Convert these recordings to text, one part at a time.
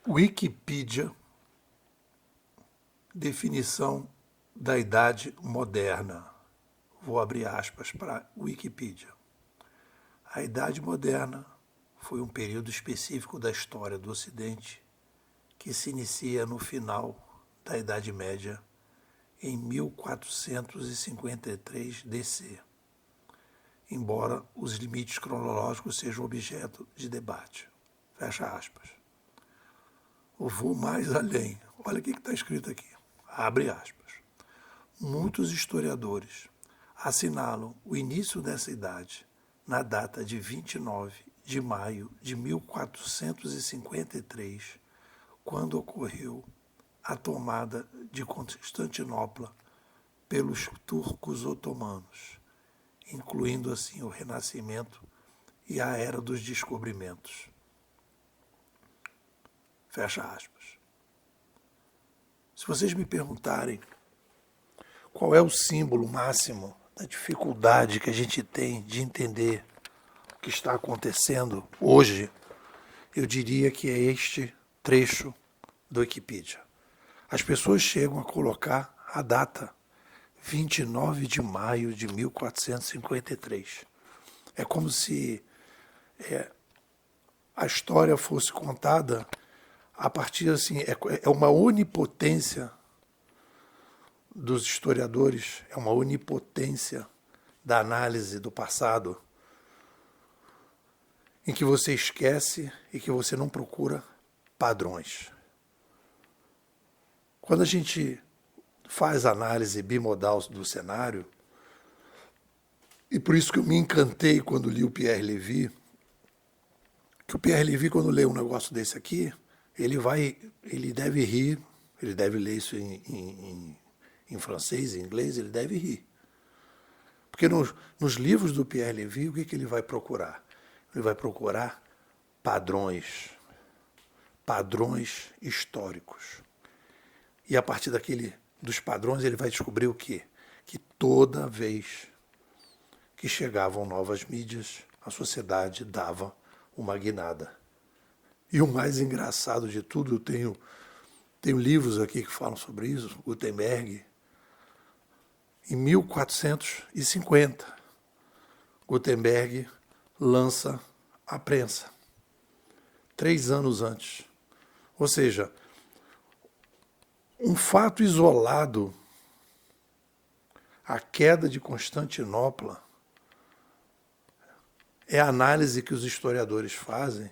Wikipedia, definição da Idade Moderna. Vou abrir aspas para Wikipedia. A Idade Moderna foi um período específico da história do Ocidente que se inicia no final da Idade Média, em 1453 DC, embora os limites cronológicos sejam objeto de debate. Fecha aspas. Eu vou mais além. Olha o que está escrito aqui. Abre aspas. Muitos historiadores assinalam o início dessa idade na data de 29 de maio de 1453, quando ocorreu a tomada de Constantinopla pelos turcos otomanos, incluindo assim o Renascimento e a Era dos Descobrimentos. Fecha aspas. Se vocês me perguntarem qual é o símbolo máximo da dificuldade que a gente tem de entender o que está acontecendo hoje, eu diria que é este trecho do Wikipedia. As pessoas chegam a colocar a data 29 de maio de 1453. É como se a história fosse contada a partir, assim, é uma onipotência dos historiadores, é uma onipotência da análise do passado, em que você esquece e que você não procura padrões. Quando a gente faz análise bimodal do cenário, e por isso que eu me encantei quando li o Pierre Lévy, que o Pierre Lévy, quando lê um negócio desse aqui, ele deve rir, ele deve ler isso em francês, em inglês, ele deve rir. Porque nos livros do Pierre Lévy, o que ele vai procurar? Ele vai procurar padrões históricos. E a partir dos padrões ele vai descobrir o quê? Que toda vez que chegavam novas mídias, a sociedade dava uma guinada. E o mais engraçado de tudo, eu tenho livros aqui que falam sobre isso, Gutenberg, em 1450, Gutenberg lança a prensa, 3 anos antes. Ou seja, um fato isolado, a queda de Constantinopla, é a análise que os historiadores fazem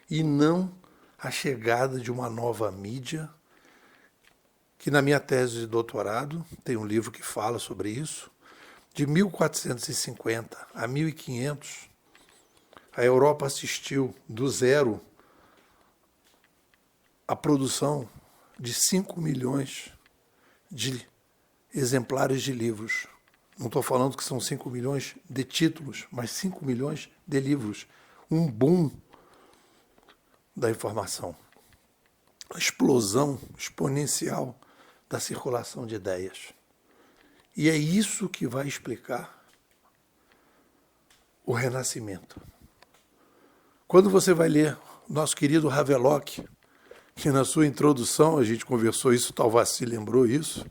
e não a chegada de uma nova mídia, que na minha tese de doutorado, tem um livro que fala sobre isso, de 1450 a 1500, a Europa assistiu do zero à produção de 5 milhões de exemplares de livros. Não estou falando que são 5 milhões de títulos, mas 5 milhões de livros. Um boom da informação. A explosão exponencial da circulação de ideias. E é isso que vai explicar o Renascimento. Quando você vai ler nosso querido Havelock, que na sua introdução, a gente conversou isso, o Talvassi lembrou isso,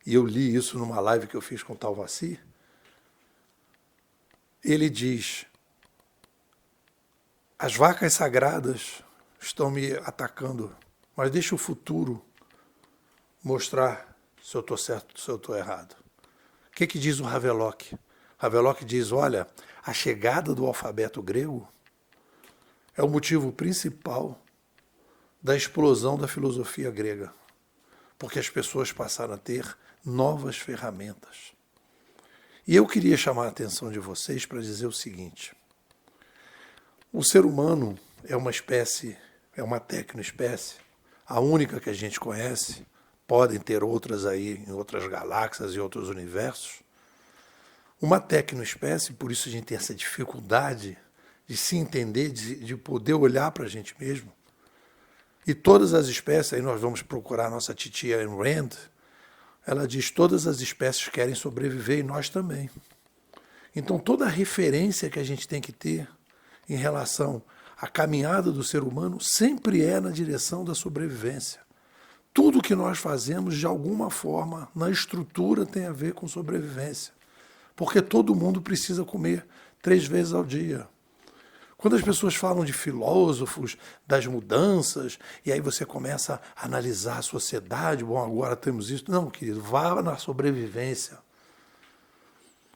e eu li isso numa live que eu fiz com o Talvassi, ele diz: as vacas sagradas estão me atacando, mas deixa o futuro mostrar se eu estou certo ou se eu estou errado. O que diz o Havelock? Havelock diz, olha, a chegada do alfabeto grego é o motivo principal da explosão da filosofia grega, porque as pessoas passaram a ter novas ferramentas. E eu queria chamar a atenção de vocês para dizer o seguinte: o ser humano é uma espécie, é uma tecnoespécie, a única que a gente conhece, podem ter outras aí em outras galáxias e outros universos. Uma tecnoespécie, por isso a gente tem essa dificuldade de se entender, de poder olhar para a gente mesmo. E todas as espécies, aí nós vamos procurar a nossa titia Ayn Rand, ela diz, todas as espécies querem sobreviver e nós também. Então toda a referência que a gente tem que ter em relação A caminhada do ser humano sempre é na direção da sobrevivência. Tudo que nós fazemos, de alguma forma, na estrutura, tem a ver com sobrevivência. Porque todo mundo precisa comer 3 vezes ao dia. Quando as pessoas falam de filósofos, das mudanças, e aí você começa a analisar a sociedade, bom, agora temos isso. Não, querido, vá na sobrevivência.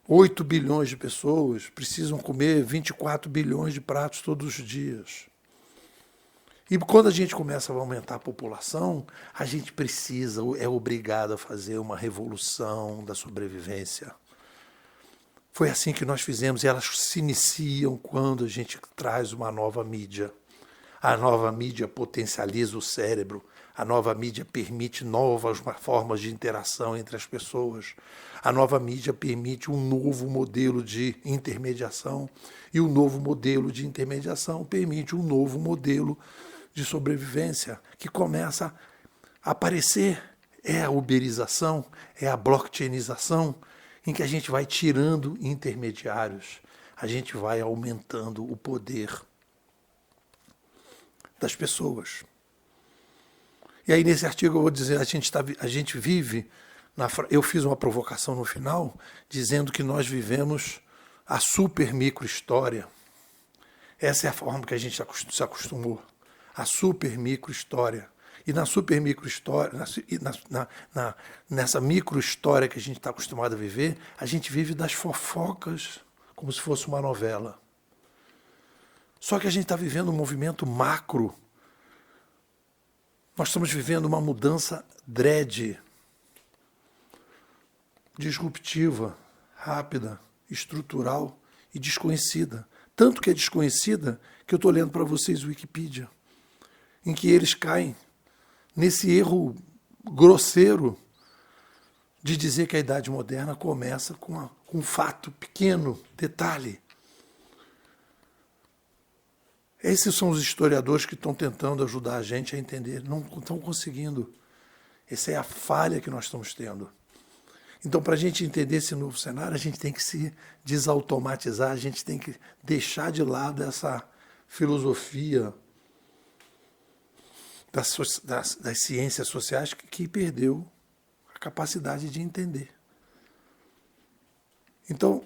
8 bilhões de pessoas precisam comer 24 bilhões de pratos todos os dias. E quando a gente começa a aumentar a população, a gente precisa, é obrigado a fazer uma revolução da sobrevivência. Foi assim que nós fizemos, e elas se iniciam quando a gente traz uma nova mídia. A nova mídia potencializa o cérebro, a nova mídia permite novas formas de interação entre as pessoas, a nova mídia permite um novo modelo de intermediação, e o novo modelo de intermediação permite um novo modelo de sobrevivência, que começa a aparecer. É a uberização, é a blockchainização, em que a gente vai tirando intermediários, a gente vai aumentando o poder das pessoas. E aí nesse artigo eu vou dizer, a gente vive, eu fiz uma provocação no final, dizendo que nós vivemos a super microhistória. Essa é a forma que a gente se acostumou, a super microhistória. E na super microhistória, nessa microhistória que a gente está acostumado a viver, a gente vive das fofocas como se fosse uma novela. Só que a gente está vivendo um movimento macro. Nós estamos vivendo uma mudança disruptiva, rápida, estrutural e desconhecida. Tanto que é desconhecida que eu estou lendo para vocês o Wikipedia, em que eles caem nesse erro grosseiro de dizer que a Idade Moderna começa com um fato pequeno, detalhe. Esses são os historiadores que estão tentando ajudar a gente a entender, não estão conseguindo. Essa é a falha que nós estamos tendo. Então, para a gente entender esse novo cenário, a gente tem que se desautomatizar, a gente tem que deixar de lado essa filosofia das ciências sociais que perdeu a capacidade de entender. Então,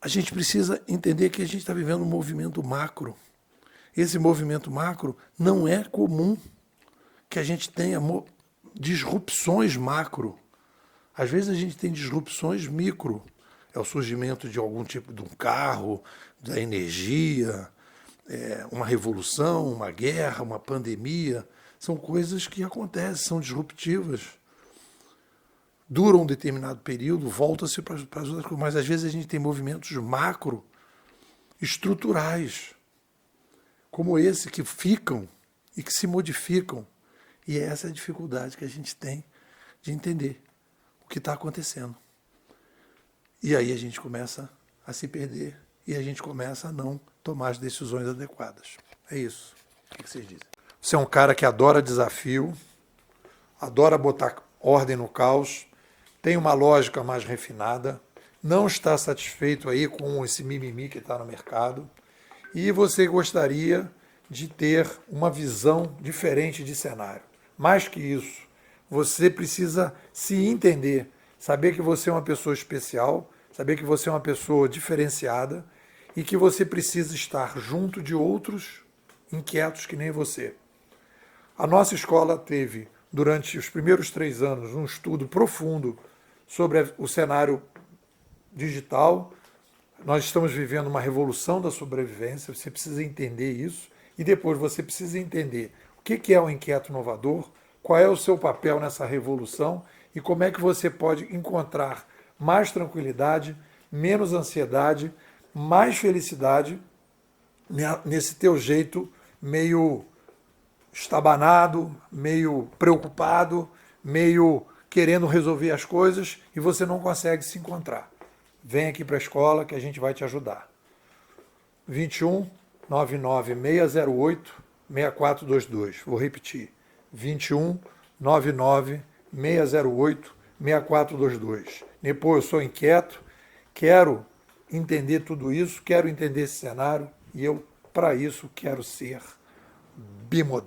a gente precisa entender que a gente está vivendo um movimento macro. Esse movimento macro não é comum que a gente tenha disrupções macro. Às vezes a gente tem disrupções micro. É o surgimento de algum tipo de um carro, da energia, uma revolução, uma guerra, uma pandemia. São coisas que acontecem, são disruptivas. Duram um determinado período, volta-se para as outras coisas. Mas às vezes a gente tem movimentos macro, estruturais, como esse, que ficam e que se modificam. E essa é a dificuldade que a gente tem de entender o que está acontecendo. E aí a gente começa a se perder e a gente começa a não tomar as decisões adequadas. É isso. O que vocês dizem? Você é um cara que adora desafio, adora botar ordem no caos, tem uma lógica mais refinada, não está satisfeito aí com esse mimimi que está no mercado e você gostaria de ter uma visão diferente de cenário. Mais que isso, você precisa se entender, saber que você é uma pessoa especial, saber que você é uma pessoa diferenciada e que você precisa estar junto de outros inquietos que nem você. A nossa escola teve, durante os primeiros 3 anos, um estudo profundo sobre o cenário digital. Nós estamos vivendo uma revolução da sobrevivência, você precisa entender isso, e depois você precisa entender o que é um inquieto inovador, qual é o seu papel nessa revolução e como é que você pode encontrar mais tranquilidade, menos ansiedade, mais felicidade nesse teu jeito meio estabanado, meio preocupado, meio querendo resolver as coisas e você não consegue se encontrar. Vem aqui para a escola que a gente vai te ajudar. 21 99 608 6422. Vou repetir. 21 99 608 6422. Depois eu sou inquieto, quero entender tudo isso, quero entender esse cenário e eu para isso quero ser bimodal.